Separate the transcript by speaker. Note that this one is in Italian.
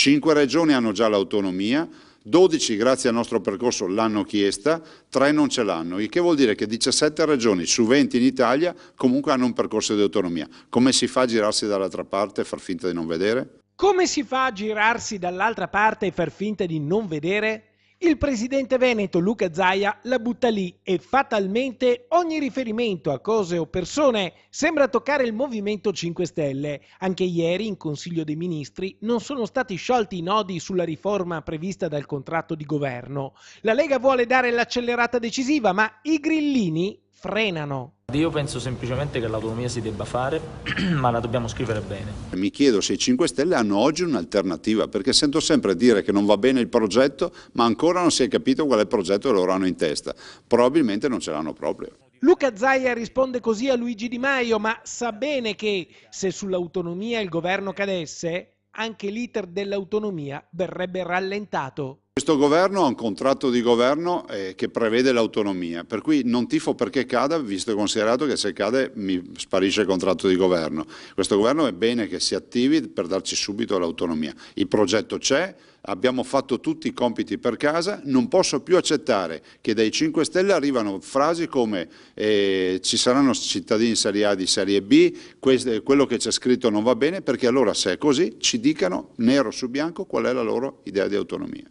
Speaker 1: 5 regioni hanno già l'autonomia, 12 grazie al nostro percorso l'hanno chiesta, 3 non ce l'hanno, il che vuol dire che 17 regioni su 20 in Italia comunque hanno un percorso di autonomia. Come si fa a girarsi dall'altra parte e far finta di non vedere?
Speaker 2: Come si fa a girarsi dall'altra parte e far finta di non vedere? Il presidente veneto Luca Zaia la butta lì e fatalmente ogni riferimento a cose o persone sembra toccare il Movimento 5 Stelle. Anche ieri in Consiglio dei Ministri non sono stati sciolti i nodi sulla riforma prevista dal contratto di governo. La Lega vuole dare l'accelerata decisiva, ma i grillini frenano.
Speaker 3: Io penso semplicemente che l'autonomia si debba fare, ma la dobbiamo scrivere bene.
Speaker 1: Mi chiedo se i 5 Stelle hanno oggi un'alternativa, perché sento sempre dire che non va bene il progetto, ma ancora non si è capito qual è il progetto che loro hanno in testa. Probabilmente non ce l'hanno proprio.
Speaker 2: Luca Zaia risponde così a Luigi Di Maio, ma sa bene che se sull'autonomia il governo cadesse, anche l'iter dell'autonomia verrebbe rallentato.
Speaker 1: Questo governo ha un contratto di governo che prevede l'autonomia, per cui non tifo perché cada, visto e considerato che se cade mi sparisce il contratto di governo. Questo governo è bene che si attivi per darci subito l'autonomia. Il progetto c'è, abbiamo fatto tutti i compiti per casa, non posso più accettare che dai 5 Stelle arrivano frasi come ci saranno cittadini serie A di serie B, quello che c'è scritto non va bene, perché allora se è così ci dicano nero su bianco qual è la loro idea di autonomia.